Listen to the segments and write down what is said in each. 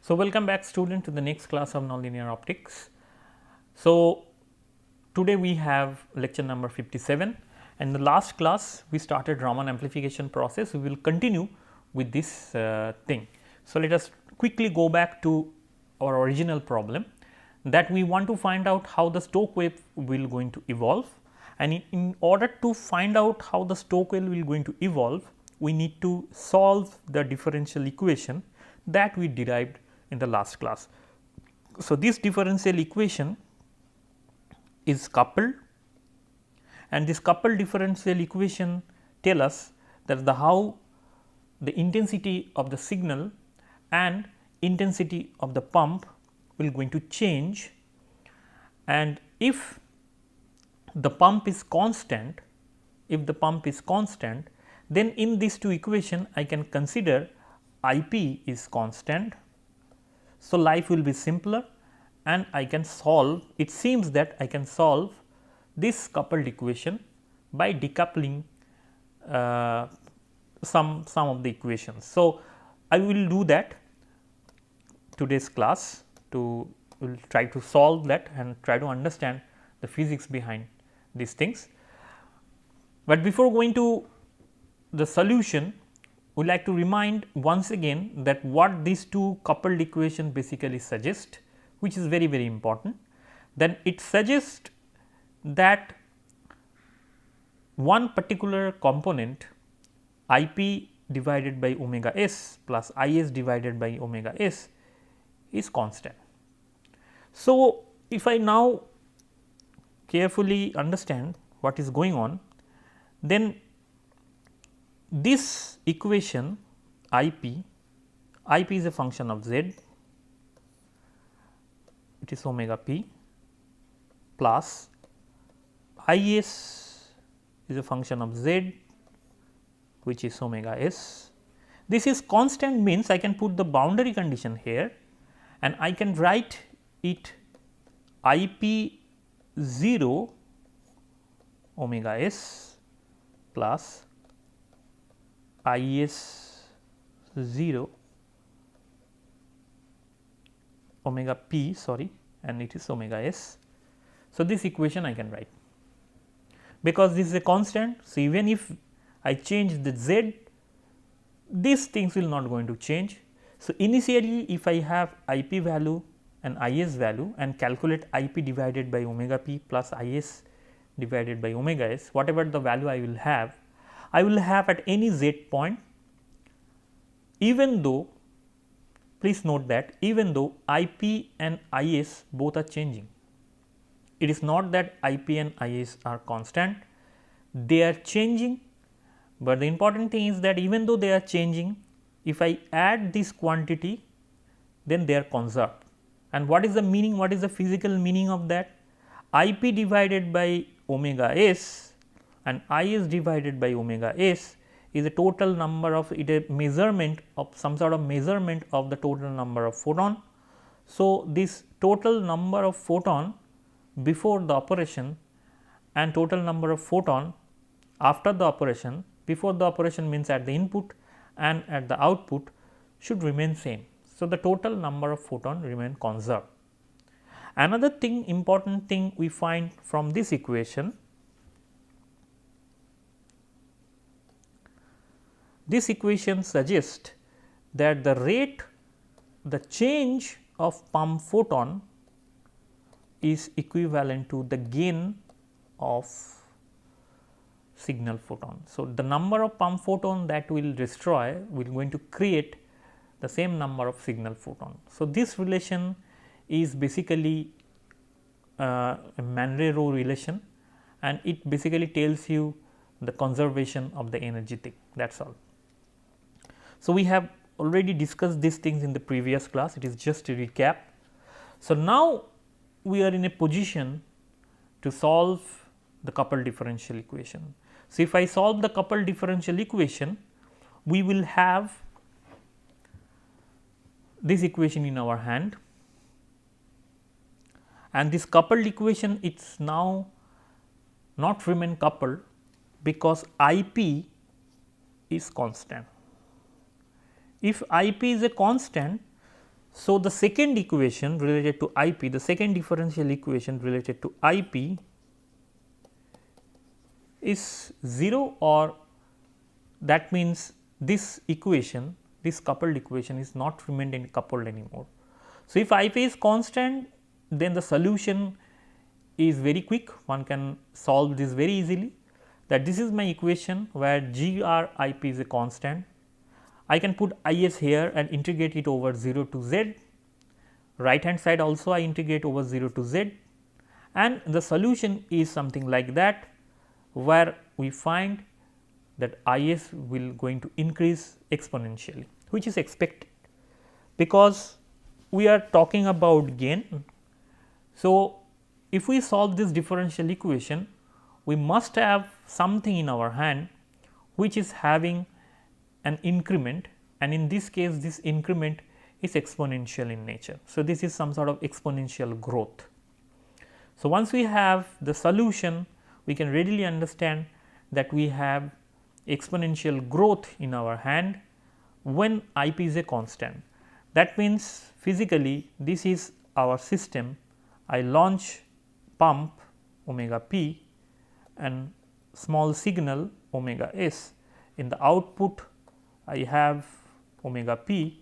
So, welcome back student to the next class of nonlinear optics. So, today we have lecture number 57, and in the last class we started Raman amplification process. We will continue with this thing. So, let us quickly go back to our original problem, that we want to find out how the Stokes wave will going to evolve, and in order to find out how the Stokes wave will going to evolve, we need to solve the differential equation that we derived in the last class. So, this differential equation is coupled, and this coupled differential equation tell us that how the intensity of the signal and intensity of the pump will going to change, and if the pump is constant, then in these two equation I can consider I p is constant. So, life will be simpler and I can solve, it seems that I can solve this coupled equation by decoupling some of the equations. So, I will do that today's class, to will try to solve that and try to understand the physics behind these things. But before going to the solution, we like to remind once again that what these two coupled equation basically suggest, which is very important. Then it suggests that one particular component I p divided by omega s plus I s divided by omega s is constant. So, if I now carefully understand what is going on, then this equation I p is a function of z, it is omega p, plus I s is a function of z, which is omega s. This is constant, means I can put the boundary condition here and I can write it I p 0 omega s plus I s 0 omega p, sorry, and it is omega s. So, this equation I can write, because this is a constant. So, even if I change the z, these things will not going to change. So, initially if I have I p value and I s value and calculate I p divided by omega p plus I s divided by omega s, whatever the value I will have at any z point, even though, please note that even though I p and I s both are changing. It is not that I p and I s are constant, they are changing, but the important thing is that even though they are changing, if I add this quantity, then they are conserved. And what is the meaning, what is the physical meaning of that? I p divided by omega s and I s divided by omega s is a total number of, it a measurement of some sort of measurement of the total number of photon. So, this total number of photon before the operation and total number of photon after the operation, before the operation means at the input and at the output, should remain same. So, the total number of photon remain conserved. Another thing, important thing we find from this equation, this equation suggests that the rate, the change of pump photon is equivalent to the gain of signal photon. So, the number of pump photon that will destroy will going to create the same number of signal photon. So, this relation is basically a Mann-Ray-Rowe relation, and it basically tells you the conservation of the energy thing, that is all. So, we have already discussed these things in the previous class, it is just a recap. So, now we are in a position to solve the coupled differential equation. So, if I solve the coupled differential equation, we will have this equation in our hand, and this coupled equation it is now not remain coupled, because I p is constant. If I p is a constant, So, the second equation related to I p, the second differential equation related to I p is 0, or that means this equation, this coupled equation is not remained coupled anymore. So, if I p is constant, then the solution is very quick, one can solve this very easily, that this is my equation where G r I p is a constant. I can put I s here and integrate it over 0 to z, right hand side also I integrate over 0 to z, and the solution is something like that, where we find that I s will going to increase exponentially, which is expected, because we are talking about gain. So, if we solve this differential equation, we must have something in our hand which is having an increment, and in this case this increment is exponential in nature. So, this is some sort of exponential growth. So, once we have the solution, we can readily understand that we have exponential growth in our hand when I p is a constant. That means, physically this is our system. I launch pump omega p and small signal omega s. In the output I have omega p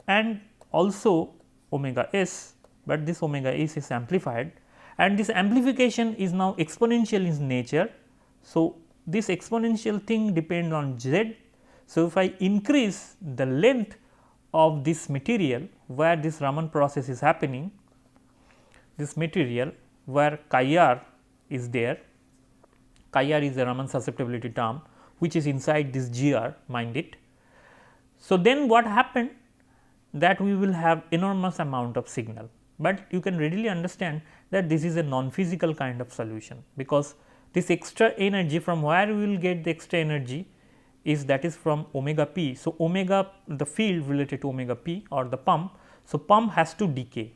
and also omega s, but this omega s is amplified, and this amplification is now exponential in nature. So, this exponential thing depends on z. So, if I increase the length of this material where this Raman process is happening, this material where chi r is there, chi r is a Raman susceptibility term which is inside this G r, mind it. So, then what happened, that we will have enormous amount of signal, but you can readily understand that this is a non-physical kind of solution, because this extra energy, from where we will get the extra energy is, that is from omega p. So, omega, the field related to omega p or the pump. So, pump has to decay.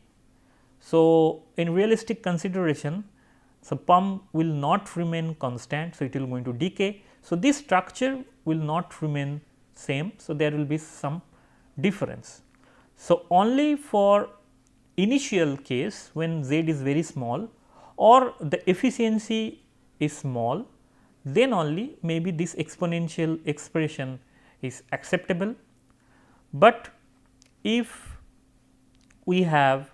So, in realistic consideration, so pump will not remain constant. So, it will going to decay. So, this structure will not remain same. So, there will be some difference. So, only for initial case when z is very small or the efficiency is small, then only maybe this exponential expression is acceptable. But if we have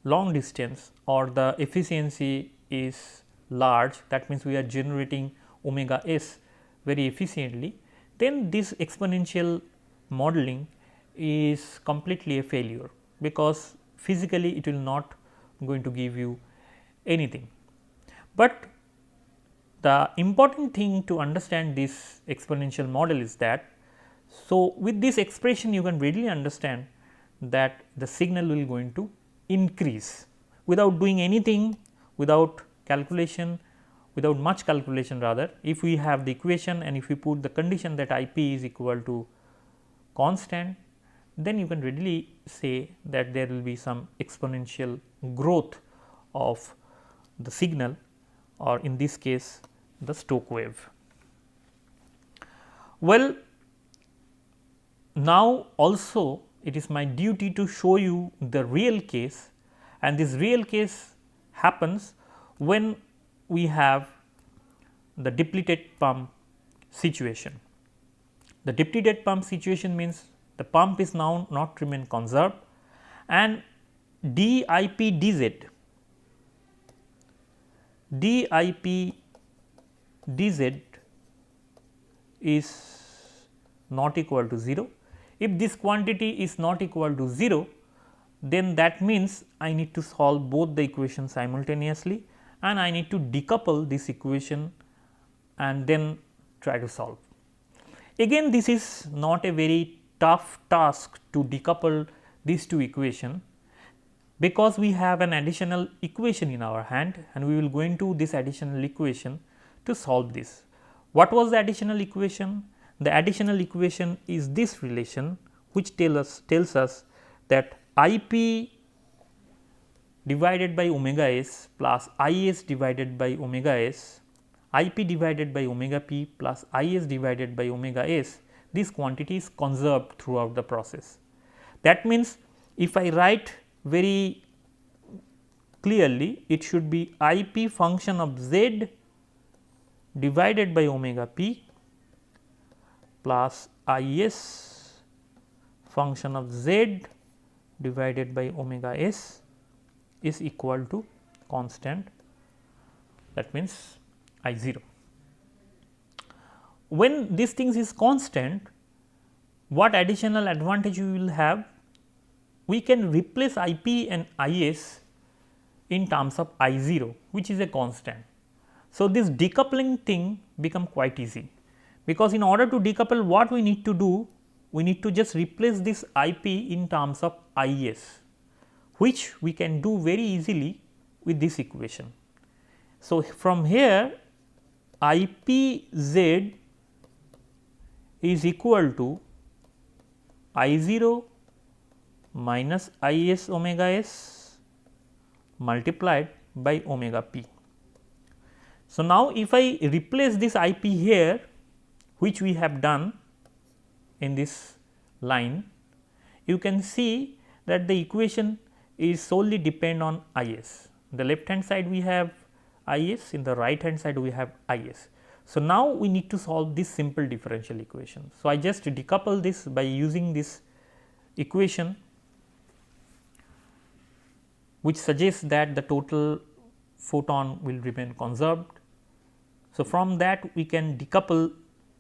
long distance or the efficiency is large, that means we are generating omega s very efficiently, then this exponential modeling is completely a failure, because physically it will not going to give you anything. But the important thing to understand this exponential model is that, so with this expression you can readily understand that the signal will going to increase without doing anything, without calculation, without much calculation rather. If we have the equation and if we put the condition that I p is equal to constant, then you can readily say that there will be some exponential growth of the signal, or in this case the Stokes wave. Well, now also it is my duty to show you the real case, and this real case happens when we have the depleted pump situation. The depleted pump situation means the pump is now not remain conserved, and d I p dz, d I p dz is not equal to 0. If this quantity is not equal to 0, then that means I need to solve both the equations simultaneously, and I need to decouple this equation and then try to solve. Again, this is not a very tough task to decouple these two equations, because we have an additional equation in our hand and we will go into this additional equation to solve this. What was the additional equation? The additional equation is this relation, which tells us that I p divided by omega s plus I s divided by omega s, I p divided by omega p plus I s divided by omega s, this quantity is conserved throughout the process. That means, if I write very clearly, it should be I p function of z divided by omega p plus I s function of z divided by omega s is equal to constant, that means I 0. When these things is constant, what additional advantage we will have? We can replace I p and I s in terms of I 0, which is a constant. So, this decoupling thing become quite easy, because in order to decouple, what we need to do? We need to just replace this I p in terms of I s, which we can do very easily with this equation. So, from here I p z is equal to I 0 minus I s omega s multiplied by omega p. So, now if I replace this I p here, which we have done in this line, you can see that the equation is solely depend on I s. The left hand side we have I s, in the right hand side we have I s. So, now we need to solve this simple differential equation. So, I just decouple this by using this equation, which suggests that the total photon will remain conserved. So, from that we can decouple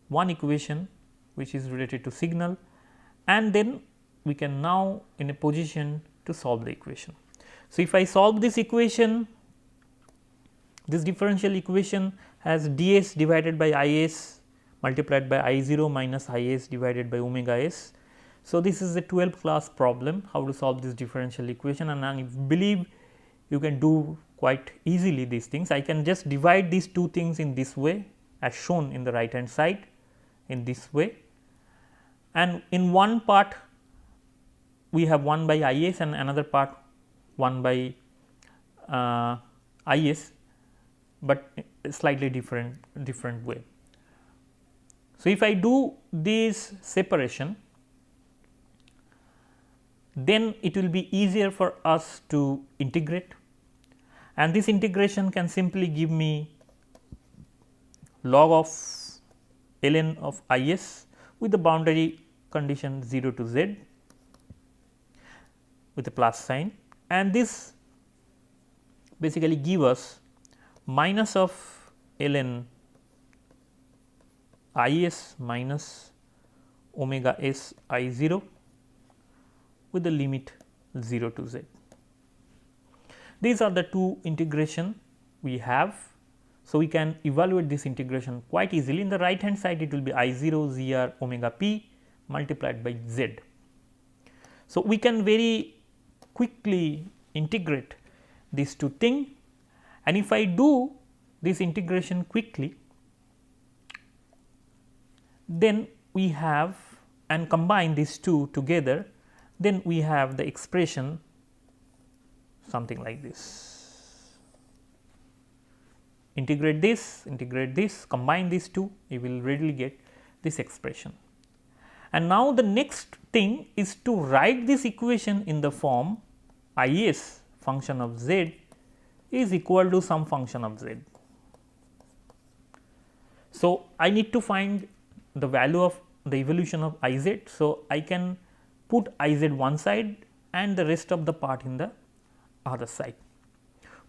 one equation which is related to signal, and then we can now in a position to solve the equation. So, if I solve this equation, this differential equation has d s divided by I s multiplied by I 0 minus I s divided by omega s. So, this is a 12th class problem, how to solve this differential equation, and I believe you can do quite easily these things. I can just divide these two things in this way as shown in the right hand side in this way, and in one part we have 1 by I s and another part 1 by I s, but slightly different way. So, if I do this separation, then it will be easier for us to integrate, and this integration can simply give me log of ln of I s with the boundary condition 0 to z with a plus sign, and this basically give us minus of ln I s minus omega s I 0 with the limit 0 to z. These are the two integration we have. So, we can evaluate this integration quite easily. In the right hand side it will be I 0 z r omega p multiplied by z. So, we can very quickly integrate these two things, and if I do this integration quickly, then we have and combine these two together, then we have the expression something like this. Integrate this, combine these two, you will readily get this expression. And now the next thing is to write this equation in the form I s function of z is equal to some function of z. So, I need to find the value of the evolution of I z. So, I can put I z one side and the rest of the part in the other side,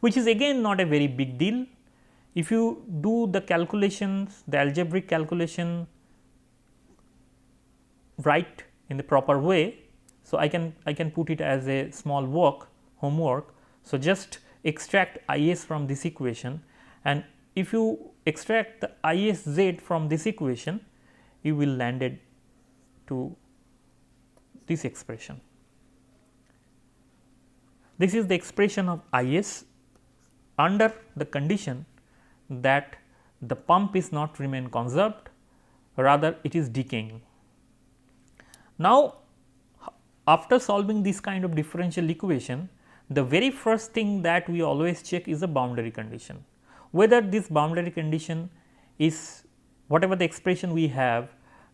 which is again not a very big deal. If you do the calculations, the algebraic calculation right in the proper way, so I can put it as a small homework. So, just extract I s from this equation, and if you extract the I s z from this equation, you will landed to this expression. This is the expression of I s under the condition that the pump is not remain conserved, rather it is decaying. Now, after solving this kind of differential equation, the very first thing that we always check is the boundary condition, whether this boundary condition is whatever the expression we have,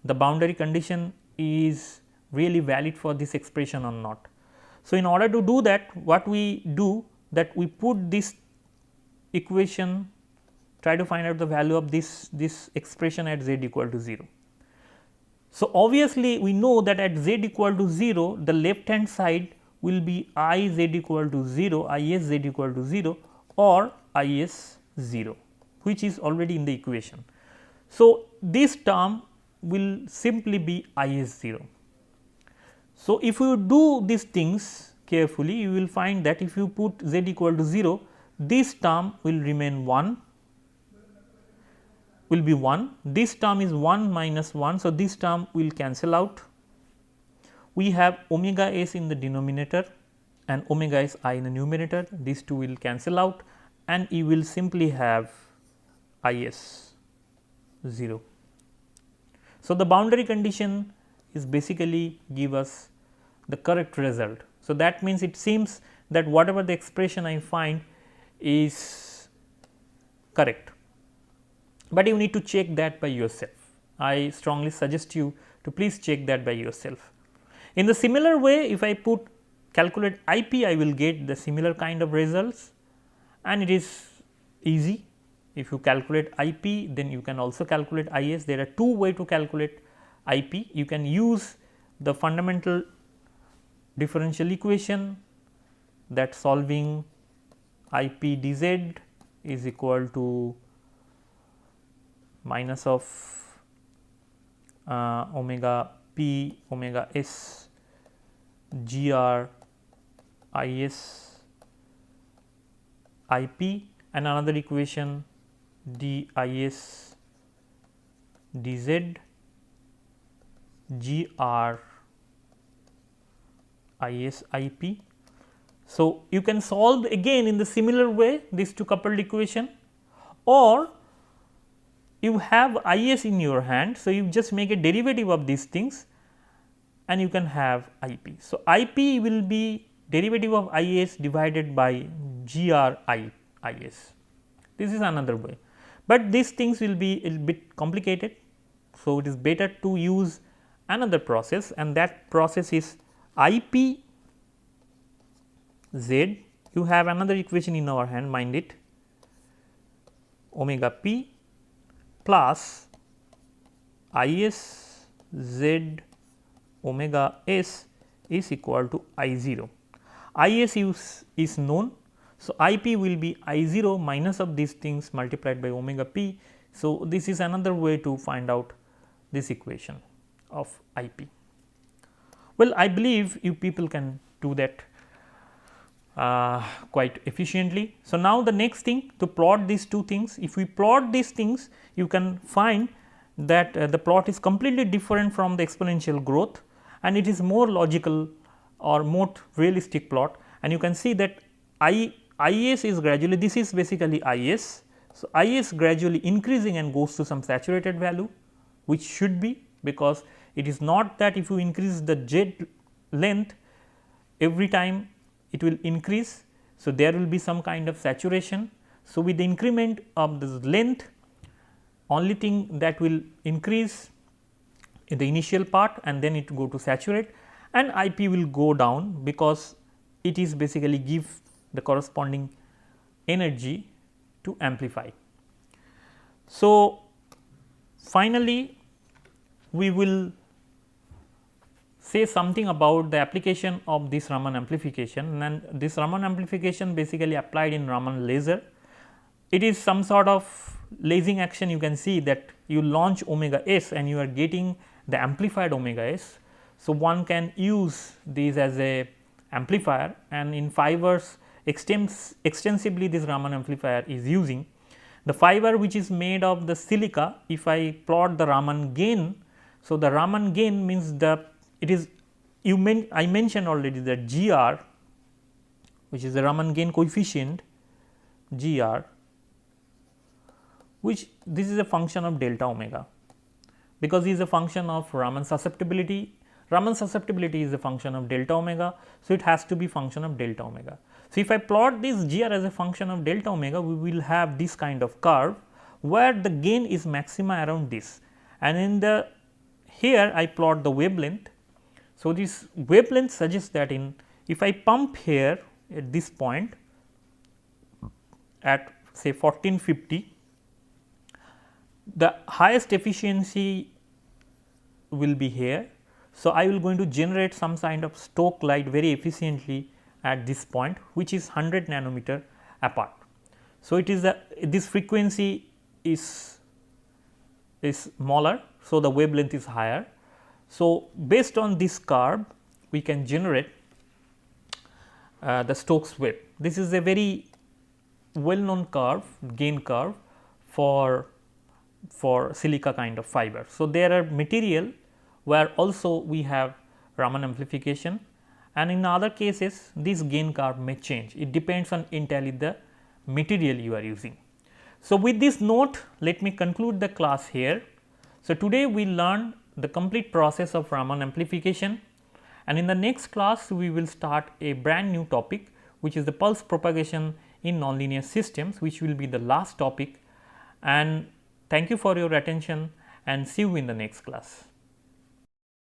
the boundary condition is really valid for this expression or not. So, in order to do that, what we do that we put this equation, try to find out the value of this expression at z equal to 0. So, obviously, we know that at z equal to 0, the left hand side will be I z equal to 0, I s z equal to 0 or I s 0, which is already in the equation. So, this term will simply be I s 0. So, if you do these things carefully, you will find that if you put z equal to 0, this term will remain 1, will be 1, this term is 1 minus 1. So, this term will cancel out. We have omega s in the denominator and omega s I in the numerator, these two will cancel out and you will simply have I s 0. So, the boundary condition is basically give us the correct result. So, that means it seems that whatever the expression I find is correct, but you need to check that by yourself. I strongly suggest you to please check that by yourself. In the similar way, if I put calculate IP, I will get the similar kind of results and it is easy. If you calculate IP, then you can also calculate IS. There are two ways to calculate IP. You can use the fundamental differential equation, that solving IP dz is equal to minus of omega p omega s gr is ip, and another equation dis dz gr is ip. So, you can solve again in the similar way these two coupled equation, or you have is in your hand. So, you just make a derivative of these things and you can have ip. So, ip will be derivative of is divided by gr is. This is another way, but these things will be a bit complicated. So, it is better to use another process, and that process is ip z. You have another equation in our hand, mind it, omega p plus is z omega s is equal to I 0. Is is known. So, ip will be I 0 minus of these things multiplied by omega p. So, this is another way to find out this equation of ip. Well, I believe you people can do that quite efficiently. So, now the next thing to plot these two things. If we plot these things, you can find that the plot is completely different from the exponential growth, and it is more logical or more realistic plot, and you can see that is gradually, this is basically is. So, is gradually increasing and goes to some saturated value, which should be, because it is not that if you increase the z length every time it will increase. So, there will be some kind of saturation. So, with the increment of this length, only thing that will increase in the initial part and then it go to saturate, and IP will go down because it is basically give the corresponding energy to amplify. So, finally, we will say something about the application of this Raman amplification, and this Raman amplification basically applied in Raman laser. It is some sort of lasing action. You can see that you launch omega s and you are getting the amplified omega s. So, one can use these as a amplifier, and in fibers extensively this Raman amplifier is using. The fiber which is made of the silica, if I plot the Raman gain. So, the Raman gain means the it is I mentioned already that gr, which is the Raman gain coefficient gr, which this is a function of delta omega, because it is a function of Raman susceptibility. Raman susceptibility is a function of delta omega. So, it has to be function of delta omega. So, if I plot this gr as a function of delta omega, we will have this kind of curve where the gain is maxima around this, and in the here I plot the wavelength. So, this wavelength suggests that in if I pump here at this point at say 1450, the highest efficiency will be here. So, I will going to generate some kind of Stokes light very efficiently at this point, which is 100 nanometer apart. So, it is this frequency is smaller. So, the wavelength is higher. So, based on this curve we can generate the Stokes wave. This is a very well known curve, gain curve for silica kind of fiber. So, there are material where also we have Raman amplification, and in other cases this gain curve may change. It depends on entirely the material you are using. So, with this note, let me conclude the class here. So, today we learned the complete process of Raman amplification, and in the next class we will start a brand new topic, which is the pulse propagation in nonlinear systems, which will be the last topic. And thank you for your attention and see you in the next class.